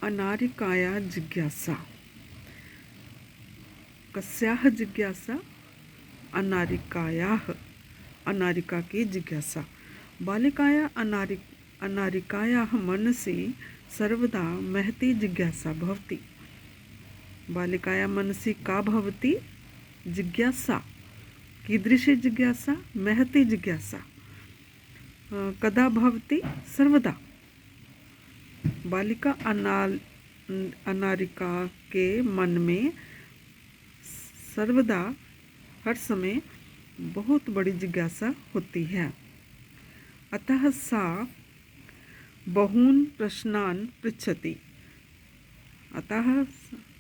अनारिकाया जिज्ञासा। कस्याः जिज्ञासा? अनारिकायाः, अनारिका की जिज्ञासा। बालिकाया अनारिकायाः मनसि सर्वदा महती जिज्ञासा भवति। बालिकाया मनसि का भवति? जिज्ञासा। कीदृशी जिज्ञासा? महती जिज्ञासा। कदा भवति? सर्वदा। बालिका अनारिका के मन में सर्वदा, हर समय बहुत बड़ी जिज्ञासा होती है। अतः सा बहून् प्रश्नान् पृच्छति। अतः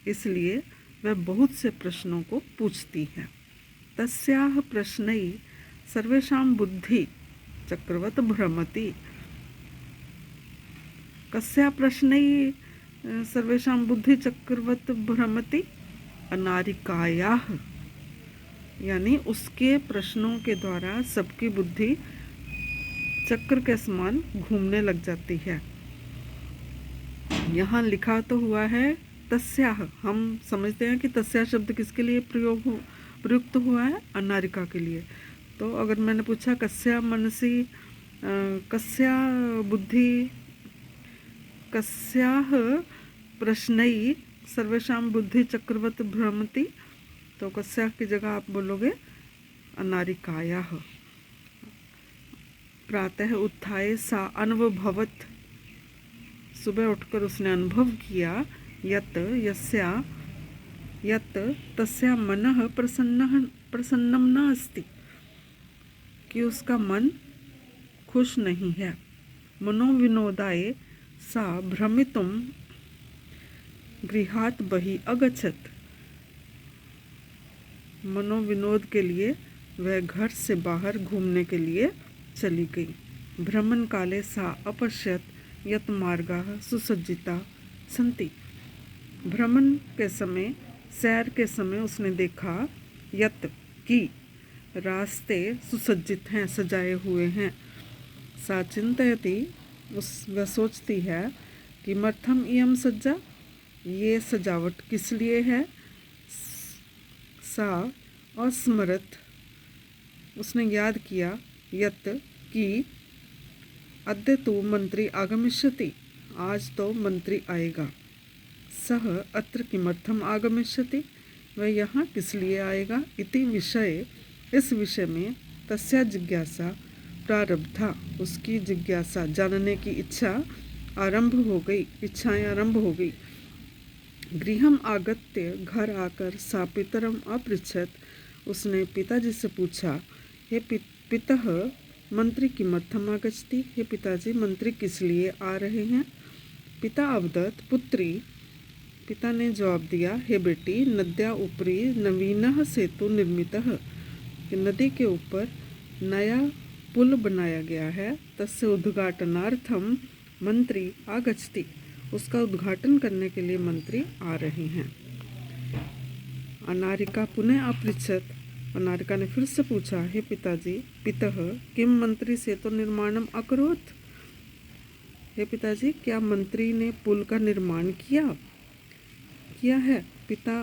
इसलिए वह बहुत से प्रश्नों को पूछती है। तस्याः प्रश्नै सर्वेषां बुद्धि चक्रवत् भ्रमति। कस्या प्रश्नै सर्वेषां बुद्धि चक्रवत् भ्रमति? अनारिकायाः, यानी उसके प्रश्नों के द्वारा सबकी बुद्धि चक्र के समान घूमने लग जाती है। यहाँ लिखा तो हुआ है तस्याः। हम समझते हैं कि तस्या शब्द किसके लिए प्रयुक्त हुआ है? अनारिका के लिए। तो अगर मैंने पूछा कस्या मनसि, कस्या बुद्धि, कस्याः प्रश्नै सर्वेषां बुद्धि चक्रवत् भ्रमति, तो कस्या की जगह आप बोलोगे अनारिकायाः। प्रातः उत्थाय सा अनुभवत, सुबह उठकर उसने अनुभव किया, यत् तस्या मनः प्रसन्नं न अस्ति, कि उसका मन खुश नहीं है। मनोविनोदाय सा भ्रमितुं गृहात् बहिः अगच्छत्। मनोविनोद के लिए वह घर से बाहर घूमने के लिए चली गई। भ्रमण काले सा अपश्यत् यत् मार्गाः सुसज्जिता सन्ति। भ्रमण के समय, सैर के समय उसने देखा यत्, कि रास्ते सुसज्जित हैं, सजाए हुए हैं। सा चिंतयति, वह सोचती है, किमर्थम इयं सज्जा, ये सजावट किस लिए है। सा अस्मरत, उसने याद किया, यत्, कि अद्य तु मंत्री आगमिष्यति, आज तो मंत्री आएगा। सः अत्र किमर्थम आगमिष्यति, वह यहाँ किस लिए आएगा। इति विषय, इस विषय में तस्या जिज्ञासा प्रारब्धा, उसकी जिज्ञासा, जानने की इच्छा आरंभ हो गई, इच्छाएं आरंभ हो गई। गृहम आगत्य, घर आकर सा पितरम अपृच्छत, उसने पिताजी से पूछा, हे पितः मंत्री किमर्थम आगच्छति, हे पिताजी मंत्री किस लिए आ रहे हैं। पिता अवदत् पुत्री, पिता ने जवाब दिया, हे बेटी, नद्या उपरि नवीनः सेतु निर्मितः, नदी के ऊपर नया पुल बनाया गया है। तस्य उद्घाटनार्थम मंत्री आगच्छति, उसका उद्घाटन करने के लिए मंत्री आ रहे हैं। अनारिका पुनः अपृच्छत, अनारिका ने फिर से पूछा, हे पिताजी, पितः किम मंत्री सेतु निर्माणम अकरोत्, हे पिताजी, क्या मंत्री ने पुल का निर्माण किया है। पिता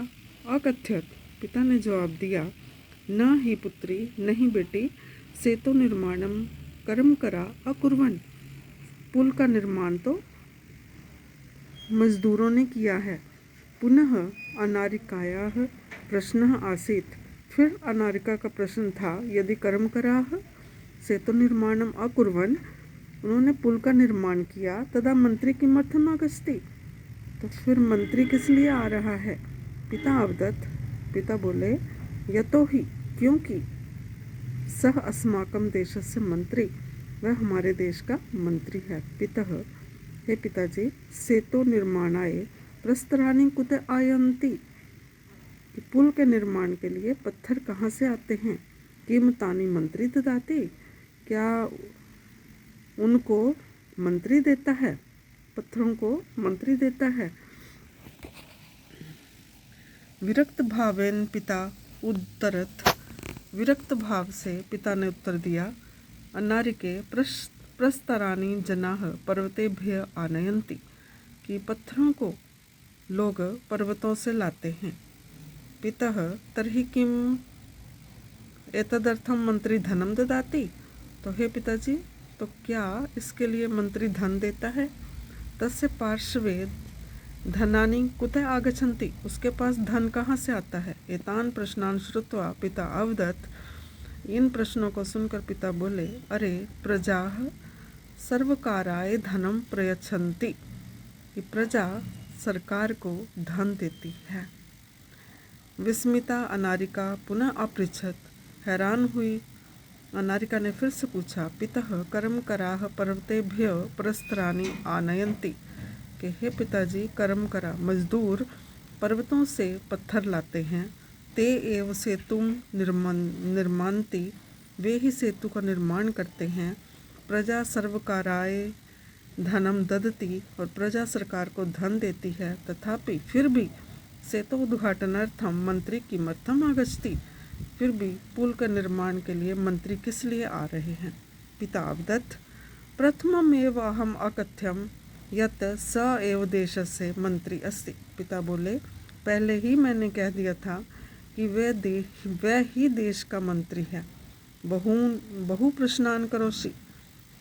अकथ्यत, पिता ने जवाब दिया, न ही पुत्री, नहीं बेटी, सेतु निर्माणम कर्मकरा अकुर्वन्, पुल का निर्माण तो मजदूरों ने किया है। पुनः अनारिकायाः प्रश्नः आसीत्, फिर अनारिका का प्रश्न था, यदि कर्मकराः सेतु निर्माणम अकुर्वन्, उन्होंने पुल का निर्माण किया, तदा मंत्री किमर्थम आगच्छति, तो फिर मंत्री किस लिए आ रहा है। पिता अवदत्, पिता बोले, यतोहि, क्योंकि सः अस्माकं देशस्य मंत्री, वह हमारे देश का मंत्री है। पितः, हे पिताजी, सेतु निर्माणाय प्रस्तराणि कुत आयन्ति, पुल के निर्माण के लिए पत्थर कहाँ से आते हैं। कीमतानि मंत्री ददाति, क्या उनको मंत्री देता है, पत्थरों को मंत्री देता है। विरक्त भावेन पिता उत्तरत, विरक्त भाव से पिता ने उत्तर दिया, अनारिके प्रस्तराणि जनाः पर्वतेभ्यः आनयन्ति, कि पत्थरों को लोग पर्वतों से लाते हैं। पितः तर्हि किम एतदर्थम मंत्री धनम ददाति। तो हे पिताजी, तो क्या इसके लिए मंत्री धन देता है? तस्य पार्श्वे धनानि कुतः आगच्छन्ति। उसके पास धन कहाँ से आता है? एतान प्रश्नान श्रुत्वा पिता अवदत्। इन प्रश्नों को सुनकर पिता बोले, अरे प्रजाः सर्वकाराय धनम प्रयच्छन्ति। कि प्रजा सरकार को धन देती है। विस्मिता अनारिका पुनः अपृच्छत। हैरान हुई अनारिका ने फिर से पूछा, पितः कर्मकराः पर्वतेभ्य प्रस्तराणि आनयन्ति। कि हे पिताजी, कर्मकरा मजदूर पर्वतों से पत्थर लाते हैं। ते एव सेतुम निर्मान्ति। वे ही सेतु का निर्माण करते हैं। प्रजा सर्वकाराय धनम ददति। और प्रजा सरकार को धन देती है। तथापि फिर भी सेतु उद्घाटनार्थम मंत्री किमर्थम आगच्छति। फिर भी पुल के निर्माण के लिए मंत्री किस लिए आ रहे हैं? पिता अवदत्। प्रथममेव अहम अकथ्यम यत् स एव देशस्य मंत्री अस्ति। पिता बोले, पहले ही मैंने कह दिया था कि वह ही देश का मंत्री है। बहु प्रश्नान करोषि।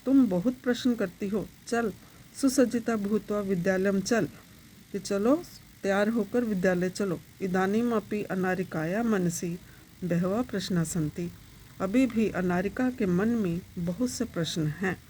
तुम बहुत प्रश्न करती हो। चल सुसज्जिता भूत्वा विद्यालयम चल। कि चलो, तैयार होकर विद्यालय चलो। इदानीम अपि अनारिकाया मनसि बहवः प्रश्नाः सन्ति। अभी भी अनारिका के मन में बहुत से प्रश्न हैं।